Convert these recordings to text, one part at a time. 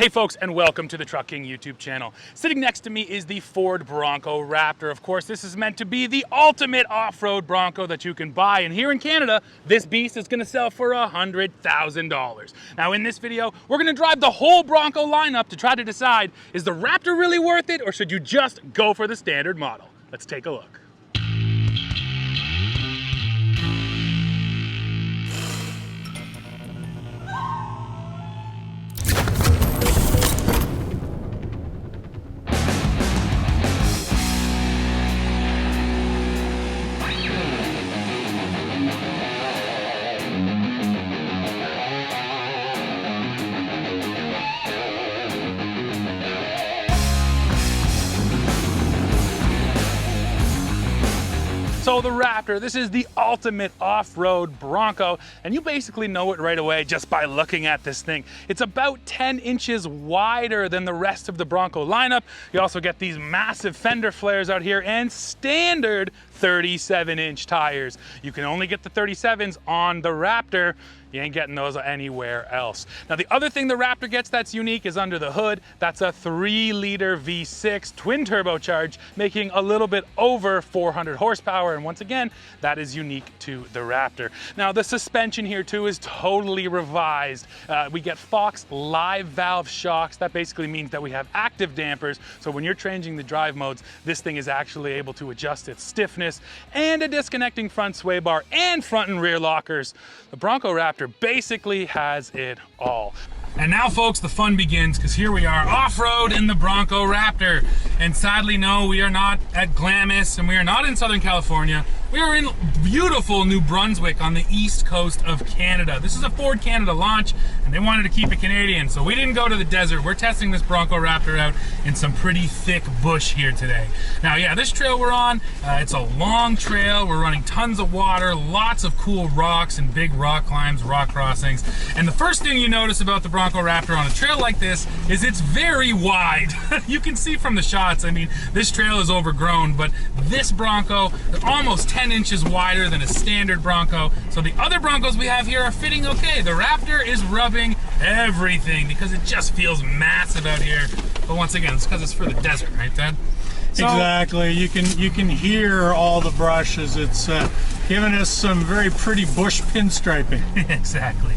Hey folks, and welcome to the Trucking YouTube channel. Sitting next to me is the Ford Bronco Raptor. Of course, this is meant to be the ultimate off-road Bronco that you can buy. And here in Canada, this beast is gonna sell for $100,000. Now in this video, we're gonna drive the whole Bronco lineup to try to decide, is the Raptor really worth it, or should you just go for the standard model? Let's take a look. So the Raptor, this is the ultimate off-road Bronco, and you basically know it right away just by looking at this thing. It's about 10 inches wider than the rest of the Bronco lineup. You also get these massive fender flares out here and standard 37-inch tires. You can only get the 37s on the Raptor. You ain't getting those anywhere else. Now, the other thing the Raptor gets that's unique is under the hood. That's a 3-liter V6 twin turbocharged, making a little bit over 400 horsepower. And once again, that is unique to the Raptor. Now, the suspension here too is totally revised. We get Fox live valve shocks. That basically means that we have active dampers. So when you're changing the drive modes, this thing is actually able to adjust its stiffness, and a disconnecting front sway bar and front and rear lockers. The Bronco Raptor basically has it all. And now folks, the fun begins, because here we are off-road in the Bronco Raptor. And sadly, no, we are not at Glamis, and we are not in Southern California. We are in beautiful New Brunswick on the east coast of Canada. This is a Ford Canada launch, and they wanted to keep it Canadian, so we didn't go to the desert. We're testing this Bronco Raptor out in some pretty thick bush here today. Now, yeah, this trail we're on, it's a long trail. We're running tons of water, lots of cool rocks and big rock climbs, rock crossings. And the first thing you notice about the Bronco Raptor on a trail like this is it's very wide. You can see from the shots, I mean, this trail is overgrown, but this Bronco is almost 10 inches wider than a standard Bronco. So the other Broncos we have here are fitting okay. The Raptor is rubbing everything because it just feels massive out here. But once again, it's because it's for the desert, right, Dad? So, exactly. You can hear all the brush as it's giving us some very pretty bush pinstriping. Exactly.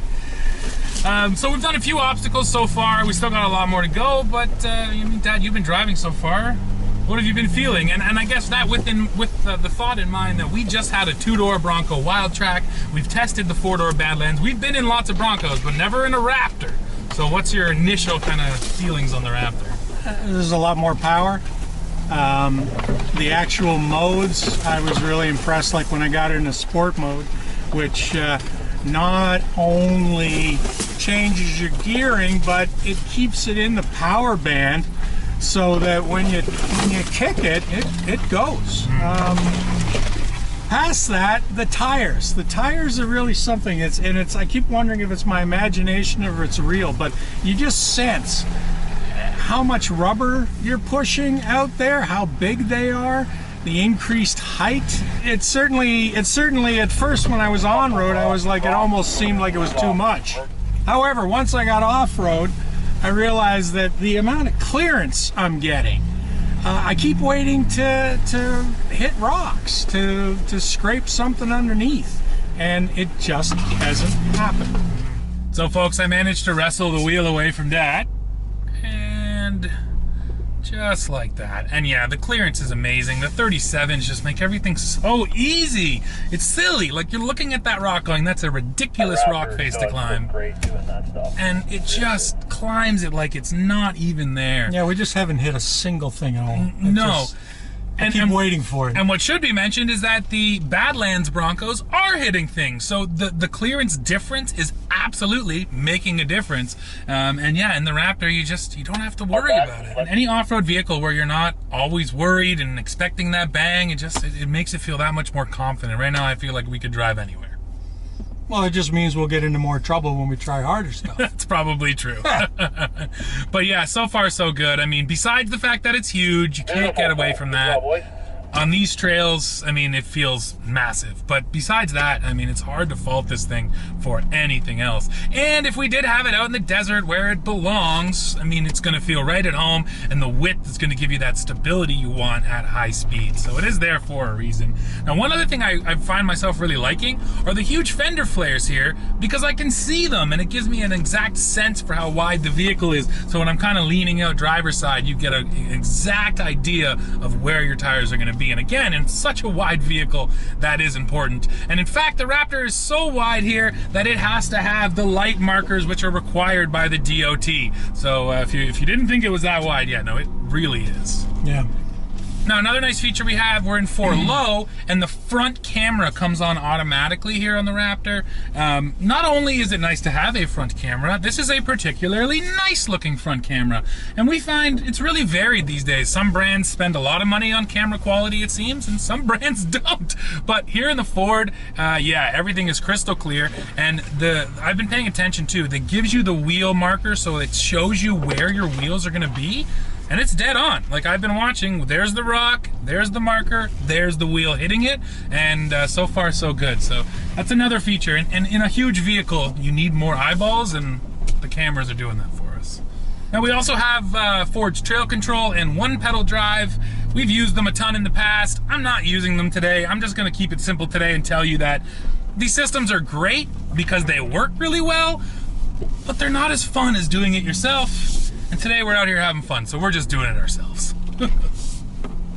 So we've done a few obstacles so far. We still got a lot more to go, but Dad, you've been driving so far. What have you been feeling? And I guess that with the thought in mind that we just had a 2-door Bronco Wild Track. We've tested the 4-door Badlands. We've been in lots of Broncos, but never in a Raptor. So what's your initial kind of feelings on the Raptor? There's a lot more power. The actual modes, I was really impressed, like when I got into sport mode, which not only changes your gearing, but it keeps it in the power band so that when you kick it, it goes. Past that, the tires. The tires are really something. I keep wondering if it's my imagination or if it's real, but you just sense how much rubber you're pushing out there, how big they are, the increased height. It certainly at first when I was on road, I was like, it almost seemed like it was too much. However, once I got off road, I realized that the amount of clearance I'm getting, I keep waiting to hit rocks, to scrape something underneath, and it just hasn't happened. So folks, I managed to wrestle the wheel away from Dad, and just like that. And yeah, the clearance is amazing. The 37s just make everything so easy. It's silly. Like, you're looking at that rock going, that's a ridiculous rock face to climb. And it just climbs it like it's not even there. Yeah, we just haven't hit a single thing at all. No. I keep waiting for it. And what should be mentioned is that the Badlands Broncos are hitting things. So the clearance difference is absolutely making a difference. And yeah, in the Raptor, you don't have to worry about it. In any off-road vehicle where you're not always worried and expecting that bang, it makes it feel that much more confident. Right now, I feel like we could drive anywhere. Well, it just means we'll get into more trouble when we try harder stuff. That's probably true. But yeah, so far so good. I mean, besides the fact that it's huge, you can't get away from that. On these trails, I mean, it feels massive. But besides that, I mean, it's hard to fault this thing for anything else. And if we did have it out in the desert where it belongs, I mean, it's gonna feel right at home, and the width is gonna give you that stability you want at high speed. So it is there for a reason. Now, one other thing I find myself really liking are the huge fender flares here, because I can see them, and it gives me an exact sense for how wide the vehicle is. So when I'm kind of leaning out driver's side, you get an exact idea of where your tires are gonna be. And again, in such a wide vehicle, that is important. And in fact, the Raptor is so wide here that it has to have the light markers which are required by the DOT. So if you didn't think it was that wide, yeah, no, it really is. Yeah. Now, another nice feature we have, we're in 4 low, and the front camera comes on automatically here on the Raptor. Not only is it nice to have a front camera, this is a particularly nice looking front camera. And we find it's really varied these days. Some brands spend a lot of money on camera quality, it seems, and some brands don't. But here in the Ford, yeah, everything is crystal clear. And I've been paying attention too. That gives you the wheel marker, so it shows you where your wheels are gonna be. And it's dead on. Like, I've been watching, there's the rock, there's the marker, there's the wheel hitting it, and so far so good. So that's another feature. And in a huge vehicle, you need more eyeballs, and the cameras are doing that for us. Now, we also have Ford's trail control and one pedal drive. We've used them a ton in the past. I'm not using them today. I'm just gonna keep it simple today and tell you that these systems are great because they work really well, but they're not as fun as doing it yourself. And today we're out here having fun, so we're just doing it ourselves.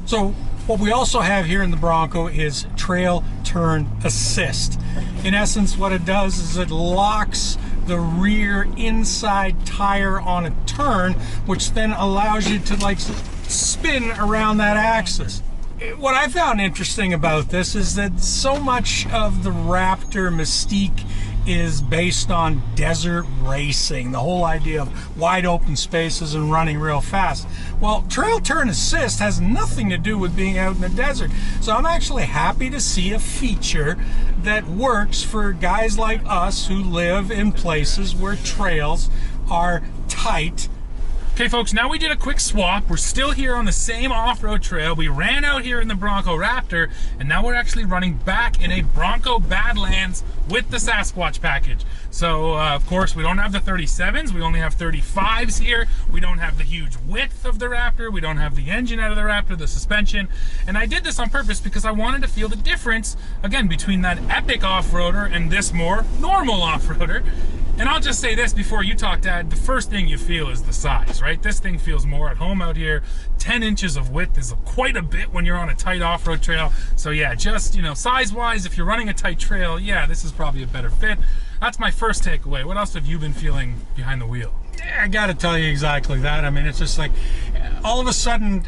So what we also have here in the Bronco is trail turn assist. In essence, what it does is it locks the rear inside tire on a turn, which then allows you to like spin around that axis. What I found interesting about this is that so much of the Raptor mystique is based on desert racing, the whole idea of wide open spaces and running real fast. Well, trail turn assist has nothing to do with being out in the desert. So I'm actually happy to see a feature that works for guys like us who live in places where trails are tight. Okay, folks, now we did a quick swap. We're still here on the same off-road trail. We ran out here in the Bronco Raptor, and now we're actually running back in a Bronco Badlands with the Sasquatch package. So, of course, we don't have the 37s. We only have 35s here. We don't have the huge width of the Raptor. We don't have the engine out of the Raptor, the suspension. And I did this on purpose because I wanted to feel the difference, again, between that epic off-roader and this more normal off-roader. And I'll just say this before you talk, Dad, the first thing you feel is the size, right? This thing feels more at home out here. 10 inches of width is quite a bit when you're on a tight off-road trail. So yeah, just, you know, size-wise, if you're running a tight trail, yeah, this is probably a better fit. That's my first takeaway. What else have you been feeling behind the wheel? I gotta tell you exactly that. I mean, it's just like, all of a sudden,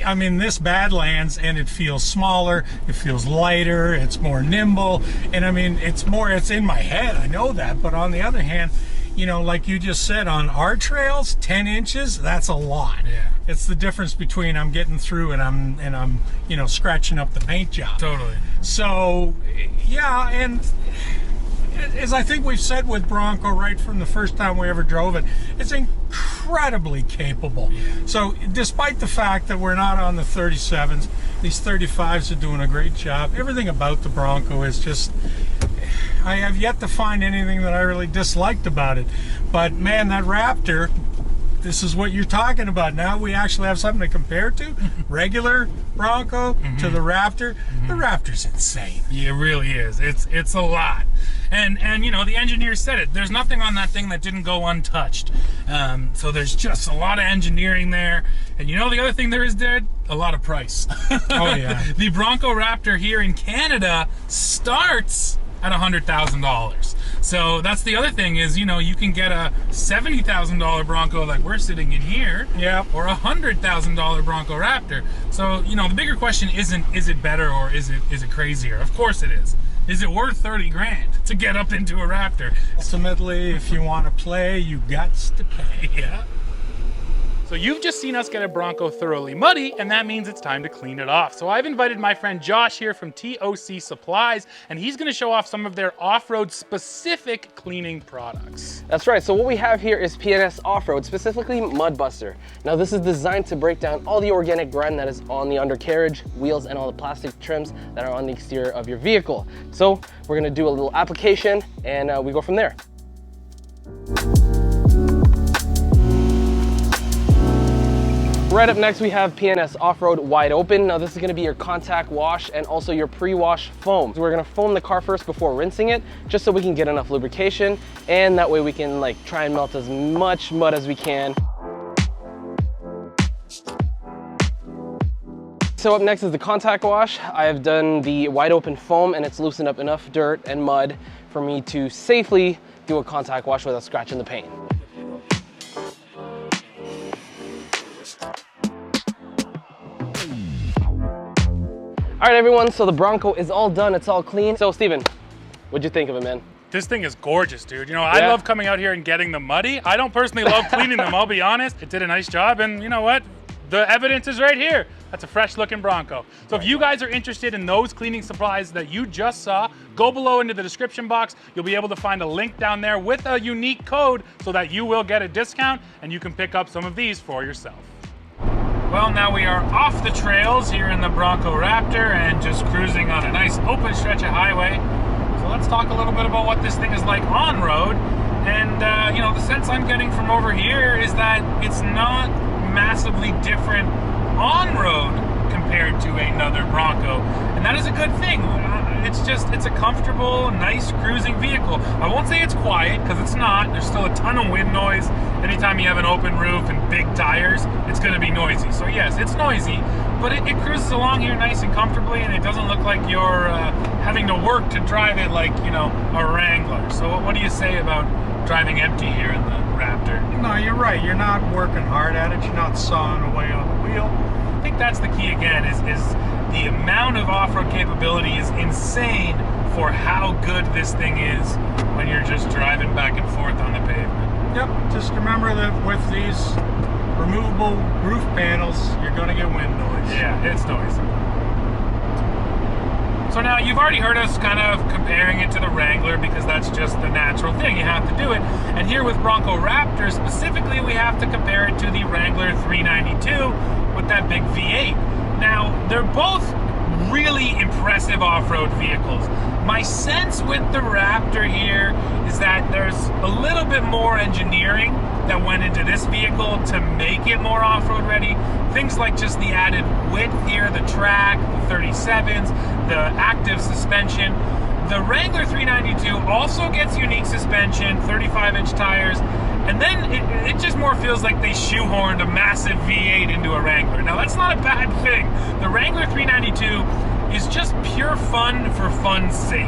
I'm in this Badlands and it feels smaller, it feels lighter, it's more nimble, and I mean, it's in my head, I know that, but on the other hand, you know, like you just said, on our trails, 10 inches, that's a lot. Yeah. It's the difference between I'm getting through and I'm, you know, scratching up the paint job. Totally. So, yeah, and as I think we've said with Bronco right from the first time we ever drove it, it's incredibly capable. Yeah. So despite the fact that we're not on the 37s, these 35s are doing a great job. Everything about the Bronco is just, I have yet to find anything that I really disliked about it. But man, that Raptor, this is what you're talking about. Now we actually have something to compare to. Regular Bronco to the Raptor. The Raptor's insane. Yeah, it really is. It's a lot. And you know, the engineers said it. There's nothing on that thing that didn't go untouched. So there's just a lot of engineering there. And you know the other thing there is, Dad? A lot of price. Oh, yeah. The Bronco Raptor here in Canada starts at $100,000. So that's the other thing is, you know, you can get a $70,000 Bronco like we're sitting in here, yeah, or a $100,000 Bronco Raptor. So, you know, the bigger question isn't, is it better or is it crazier? Of course it is. Is it worth 30 grand to get up into a Raptor? Ultimately, if you want to play, you got to pay. Yeah. So you've just seen us get a Bronco thoroughly muddy, and that means it's time to clean it off. So I've invited my friend Josh here from TOC Supplies, and he's gonna show off some of their off-road specific cleaning products. That's right, so what we have here is P&S Off-Road, specifically Mud Buster. Now this is designed to break down all the organic grime that is on the undercarriage, wheels, and all the plastic trims that are on the exterior of your vehicle. So we're gonna do a little application and we go from there. Right up next, we have P&S Off-Road Wide Open. Now this is gonna be your contact wash and also your pre-wash foam. So we're gonna foam the car first before rinsing it, just so we can get enough lubrication, and that way we can try and melt as much mud as we can. So up next is the contact wash. I have done the wide open foam and it's loosened up enough dirt and mud for me to safely do a contact wash without scratching the paint. All right, everyone, so the Bronco is all done, it's all clean. So Steven, what'd you think of it, man? This thing is gorgeous, dude. You know, I love coming out here and getting them muddy. I don't personally love cleaning them, I'll be honest. It did a nice job, and you know what? The evidence is right here. That's a fresh looking Bronco. So if you guys are interested in those cleaning supplies that you just saw, go below into the description box. You'll be able to find a link down there with a unique code so that you will get a discount and you can pick up some of these for yourself. Well, now we are off the trails here in the Bronco Raptor and just cruising on a nice open stretch of highway. So let's talk a little bit about what this thing is like on road. And you know, the sense I'm getting from over here is that it's not massively different on road compared to another Bronco, and that is a good thing. It's a comfortable, nice cruising vehicle. I won't say it's quiet, because it's not. There's still a ton of wind noise. Anytime you have an open roof and big tires, it's going to be noisy. So yes, it's noisy, but it cruises along here nice and comfortably, and it doesn't look like you're having to work to drive it like, you know, a Wrangler. So what do you say about driving empty here in the Raptor? No, you're right. You're not working hard at it. You're not sawing away on the wheel. I think that's the key again, is the amount of off-road capability is insane for how good this thing is when you're just driving back and forth on the pavement. Yep, just remember that with these removable roof panels, you're going to get wind noise. Yeah, it's noisy. So now you've already heard us kind of comparing it to the Wrangler because that's just the natural thing. You have to do it. And here with Bronco Raptor specifically, we have to compare it to the Wrangler 392 with that big V8. Now, they're both really impressive off-road vehicles. My sense with the Raptor here is that there's a little bit more engineering that went into this vehicle to make it more off-road ready. Things like just the added width here, the track, the 37s, the active suspension. The Wrangler 392 also gets unique suspension, 35-inch tires, and then it just more feels like they shoehorned a massive V8 into a Wrangler. Now that's not a bad thing. The Wrangler 392 is just pure fun for fun's sake.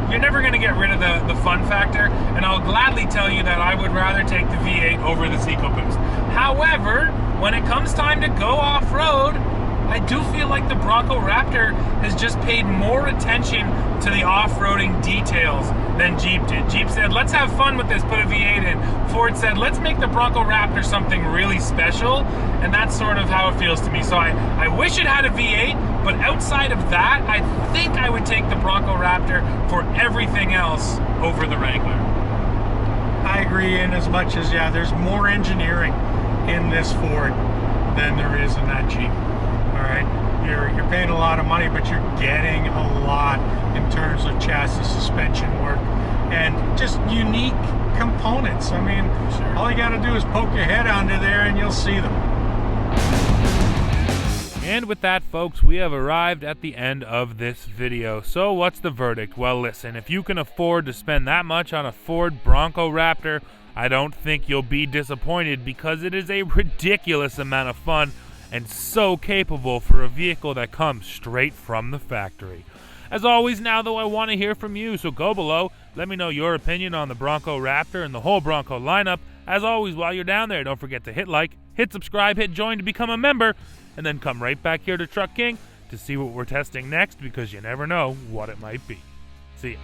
You're never going to get rid of the fun factor, and I'll gladly tell you that I would rather take the V8 over this EcoBoost. However, when it comes time to go off-road, I do feel like the Bronco Raptor has just paid more attention to the off-roading details than Jeep did. Jeep said, let's have fun with this, put a V8 in. Ford said, let's make the Bronco Raptor something really special, and that's sort of how it feels to me. So I wish it had a V8, but outside of that, I think I would take the Bronco Raptor for everything else over the Wrangler. I agree, in as much as, yeah, there's more engineering in this Ford than there is in that Jeep. All right, you're paying a lot of money, but you're getting a lot in terms of chassis suspension work and just unique components. I mean, all you got to do is poke your head under there and you'll see them. And with that, folks, we have arrived at the end of this video. So what's the verdict? Well, listen, if you can afford to spend that much on a Ford Bronco Raptor, I don't think you'll be disappointed, because it is a ridiculous amount of fun and so capable for a vehicle that comes straight from the factory. As always, now though, I want to hear from you, so go below, let me know your opinion on the Bronco Raptor and the whole Bronco lineup. As always, while you're down there, don't forget to hit like, hit subscribe, hit join to become a member, and then come right back here to Truck King to see what we're testing next, because you never know what it might be. See ya.